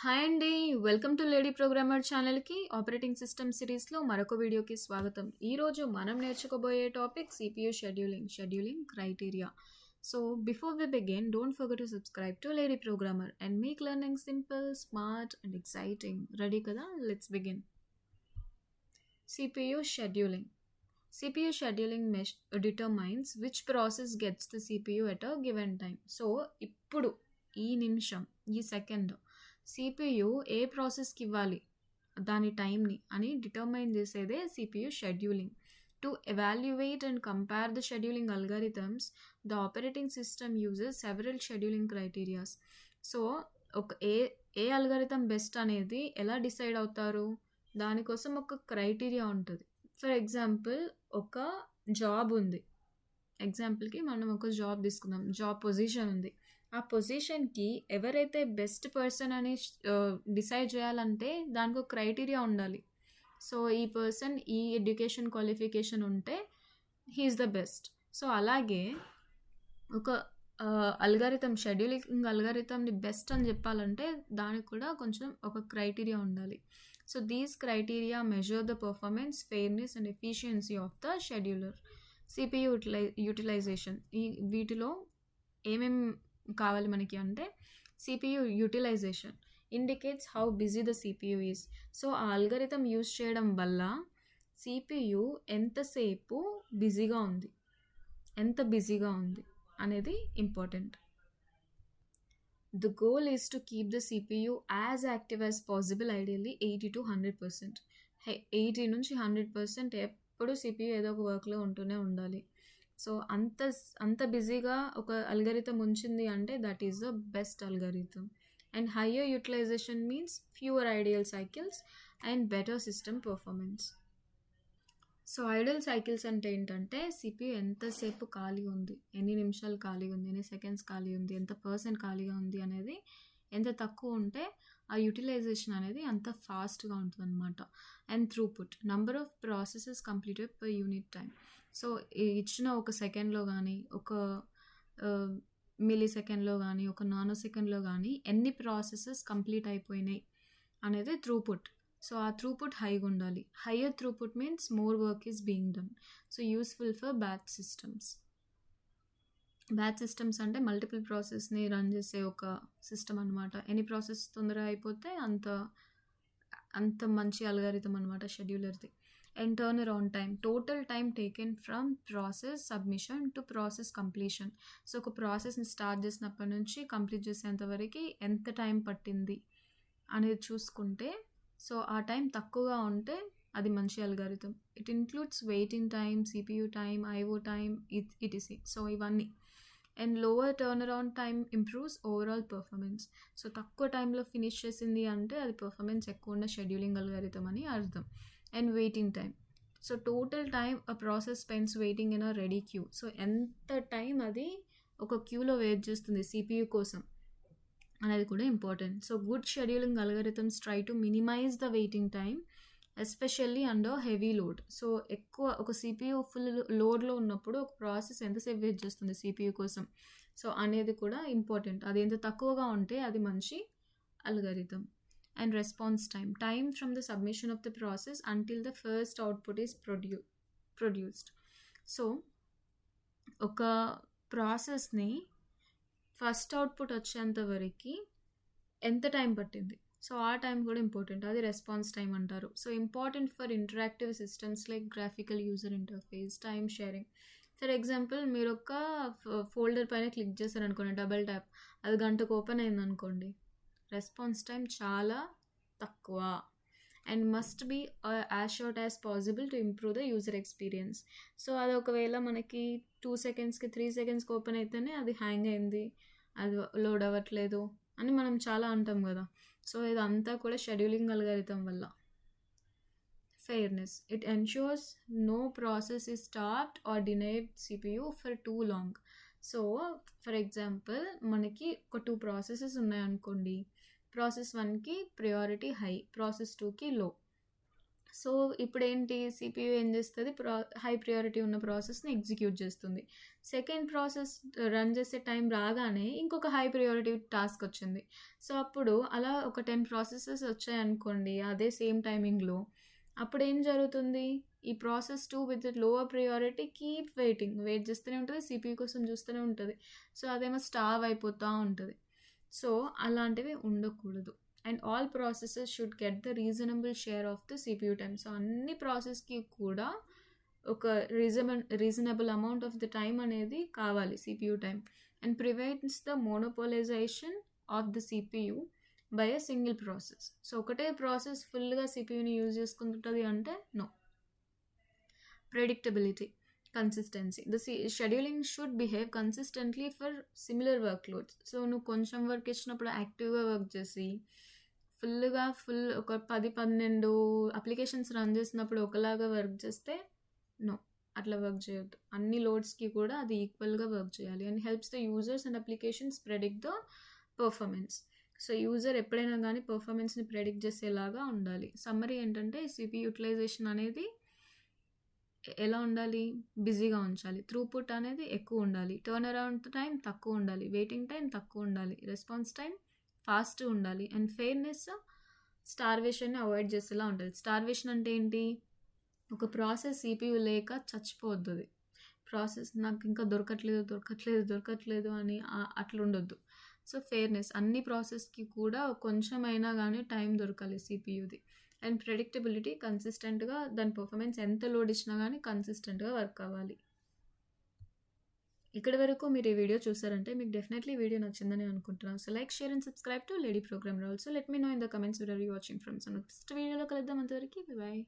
Hi అండి. Welcome to lady programmer ఛానల్‌కి operating system సిరీస్‌లో మరొక వీడియోకి స్వాగతం. ఈరోజు మనం నేర్చుకోబోయే topic CPU scheduling criteria. So before we begin, don't forget to subscribe to lady programmer and make learning simple, smart and exciting. Ready కదా? Let's begin. CPU scheduling. CPU scheduling determines which process gets the CPU at a given time. So ఇప్పుడు ఈ నిమిషం, ఈ second CPU ఏ ప్రాసెస్కి ఇవ్వాలి దాని టైంని అని determine చేసేదే CPU scheduling. To evaluate and compare the scheduling algorithms, the operating system uses several scheduling criterias. So ఒక ఏ అల్గారిథం బెస్ట్ అనేది ఎలా డిసైడ్ అవుతారు, దానికోసం ఒక క్రైటీరియా ఉంటుంది. ఫర్ ఎగ్జాంపుల్, ఒక జాబ్ ఉంది. ఎగ్జాంపుల్కి మనం ఒక జాబ్ తీసుకుందాం. జాబ్ పొజిషన్ ఉంది. ఆ పొజిషన్కి ఎవరైతే బెస్ట్ పర్సన్ అని డిసైడ్ చేయాలంటే దానికి ఒక క్రైటీరియా ఉండాలి. సో ఈ పర్సన్ ఈ ఎడ్యుకేషన్ క్వాలిఫికేషన్ ఉంటే హీఈస్ ద బెస్ట్. సో అలాగే ఒక అల్గారిథం, షెడ్యూలింగ్ అల్గారిథంని బెస్ట్ అని చెప్పాలంటే దానికి కూడా కొంచెం ఒక క్రైటీరియా ఉండాలి. So these criteria measure the performance, fairness and efficiency of the scheduler. CPU utilisation. వీటిలో ఏమేం కావాలి మనకి అంటే, CPU utilisation indicates how busy the CPU is. So ఆ అల్గారిథం యూజ్ చేయడం వల్ల CPU ఎంతసేపు బిజీగా ఉంది, ఎంత బిజీగా ఉంది అనేది important. The goal is to keep the CPU as active as possible, ideally 80 to 100%. 80 నుంచి 100% ఎప్పుడు CPU ఏదో ఒక వర్క్లో ఉంటూనే ఉండాలి. సో అంత బిజీగా ఒక అల్గారిథం ఉంచింది అంటే that is the best algorithm. And higher utilisation means fewer idle cycles and better system performance. So idle cycles అంటే ఏంటంటే, CPU ఎంతసేపు ఖాళీ ఉంది, ఎన్ని నిమిషాలు ఖాళీగా ఉంది, ఎన్ని సెకండ్స్ ఖాళీ ఉంది, ఎంత పర్సెంట్ ఖాళీగా ఉంది అనేది ఎంత తక్కువ ఉంటే ఆ యూటిలైజేషన్ అనేది అంత ఫాస్ట్గా ఉంటుంది అనమాట. And throughput, number of processes completed per unit time. So ఇచ్చిన ఒక సెకండ్లో కానీ, ఒక మిల్లీ సెకండ్లో కానీ, ఒక నానో సెకండ్లో కానీ ఎన్ని ప్రాసెసెస్ కంప్లీట్ అయిపోయినాయి అనేది త్రూపుట్. సో ఆ త్రూపుట్ హైగా ఉండాలి. Higher throughput means more work is being done. So useful for batch systems. Batch systems అంటే మల్టిపుల్ ప్రాసెస్ని రన్ చేసే ఒక సిస్టమ్ అనమాట. ఎన్ని ప్రాసెస్ తొందరగా అయిపోతే అంత మంచి అల్గారిథం అనమాట షెడ్యూలర్ది. And turn around time, total time taken from process submission to process completion. So ఒక ప్రాసెస్ని స్టార్ట్ చేసినప్పటి నుంచి కంప్లీట్ చేసేంత వరకు ఎంత టైం పట్టింది అనేది చూసుకుంటే, సో ఆ టైం తక్కువగా ఉంటే అది మంచి algorithm. It includes waiting time, CPU time, IO time, ETC. So ఇవన్నీ. And lower turn around time improves overall performance. So తక్కువ టైంలో ఫినిష్ చేసింది అంటే అది పర్ఫార్మెన్స్ ఎక్కువ ఉన్న షెడ్యూలింగ్ అల్గారిథం అని అర్థం. And waiting time, so total time a process spends waiting in a ready queue. So ఎంత టైం అది ఒక క్యూలో వెయిట్ చేస్తుంది CPU కోసం అనేది కూడా important. So good scheduling algorithms try to minimize the waiting time, especially under heavy load. So ఎక్కువ ఒక CPU ఫుల్ లోడ్లో ఉన్నప్పుడు ఒక ప్రాసెస్ ఎంతసేపు వెయిట్ చేస్తుంది CPU కోసం, సో అనేది కూడా ఇంపార్టెంట్. అది ఎంత తక్కువగా ఉంటే అది మంచి algorithm. And response time from the submission of the process until the first output is produced. So ఒక ప్రాసెస్ని ఫస్ట్ అవుట్పుట్ వచ్చేంత వరకు ఎంత టైం పట్టింది, సో ఆ టైం కూడా ఇంపార్టెంట్. అది రెస్పాన్స్ టైం అంటారు. So important for interactive systems like graphical user interface, time sharing. For example, మీరు ఒక ఫోల్డర్ పైన క్లిక్ చేశారనుకోండి, డబల్ ట్యాప్, అది గంటకు ఓపెన్ అయిందనుకోండి, రెస్పాన్స్ టైం చాలా తక్కువ. And must be as short as possible to improve the user experience. So అది ఒకవేళ మనకి 2 సెకండ్స్కి 3 సెకండ్స్కి ఓపెన్ అయితేనే అది హ్యాంగ్ అయింది, అది లోడ్ అవ్వట్లేదు అని మనం చాలా అంటాం కదా. సో ఇదంతా కూడా షెడ్యూలింగ్ అల్గారిథం వల్ల. Fairness, it ensures no process is stopped or denied CPU for too long. So for example, మనకి ఒక 2 ప్రాసెసెస్ ఉన్నాయనుకోండి. ప్రాసెస్ 1కి ప్రయారిటీ హై, ప్రాసెస్ 2కి లో. సో ఇప్పుడేంటి సిపియు ఏం చేస్తుంది, హై ప్రియారిటీ ఉన్న ప్రాసెస్ని ఎగ్జిక్యూట్ చేస్తుంది. సెకండ్ ప్రాసెస్ రన్ చేసే టైం రాగానే ఇంకొక హై ప్రియారిటీ టాస్క్ వచ్చింది. సో అప్పుడు అలా ఒక 10 ప్రాసెసెస్ వచ్చాయనుకోండి అదే సేమ్ టైమింగ్లో, అప్పుడు ఏం జరుగుతుంది, ఈ process 2 with lower priority keep wait చేస్తూనే ఉంటుంది, సిపియు కోసం చూస్తూనే ఉంటుంది. సో అదేమో స్టార్వ్ అయిపోతూ ఉంటుంది. సో అలాంటివి ఉండకూడదు. And all processes should get the reasonable share of the CPU time. So అన్ని ప్రాసెస్కి కూడా ఒక reasonable amount of the time అనేది కావాలి CPU time. And prevents the monopolisation of the CPU by a single process. So ఒకటే process ఫుల్గా సిపియూని use చేసుకుంటుంది అంటే no. Predictability, consistency. The scheduling should behave consistently for similar workloads. So నువ్వు కొంచెం work ఇచ్చినప్పుడు యాక్టివ్గా వర్క్ చేసి ఫుల్ ఒక 10-12 అప్లికేషన్స్ రన్ చేసినప్పుడు ఒకలాగా వర్క్ చేస్తే నో, అట్లా వర్క్ చేయొద్దు. అన్ని లోడ్స్కి కూడా అది ఈక్వల్గా వర్క్ చేయాలి. And helps the users and applications predict the performance. So user ఎప్పుడైనా కానీ పర్ఫార్మెన్స్ని ప్రెడిక్ట్ చేసేలాగా ఉండాలి. సమ్మరీ ఏంటంటే సిపి యూటిలైజేషన్ అనేది ఎలా ఉండాలి, బిజీగా ఉంచాలి. త్రూపుట్ అనేది ఎక్కువ ఉండాలి, టర్న్ అరౌండ్ టైం తక్కువ ఉండాలి, వెయిటింగ్ టైం తక్కువ ఉండాలి, రెస్పాన్స్ టైం ఫాస్ట్ ఉండాలి. అండ్ ఫెయిర్నెస్, స్టార్వేషన్ని అవాయిడ్ చేసేలా ఉండాలి. స్టార్వేషన్ అంటే ఏంటి, ఒక ప్రాసెస్ సిపియు లేక చచ్చిపోద్ది. ప్రాసెస్ నాకు ఇంకా దొరకట్లేదు అని అట్లా ఉండొద్దు. సో ఫెయిర్నెస్, అన్ని ప్రాసెస్కి కూడా కొంచెమైనా కానీ టైం దొరకాలి సిపియుది. అండ్ ప్రెడిక్టబిలిటీ, కన్సిస్టెంట్గా దాని పర్ఫార్మెన్స్ ఎంత లోడ్ ఇచ్చినా కానీ కన్సిస్టెంట్గా వర్క్ అవ్వాలి. ఇక్కడ వరకు మీరు ఈ వీడియో చూసారంటే మీకు డెఫినెట్లీ వీడియో నచ్చిందని అనుకుంటున్నాను. So like, share and subscribe to lady programmer. Also let me know in the comments where are you watching from. So next వీడియోలో కలుద్దాం. అంతవరకు బాయ్.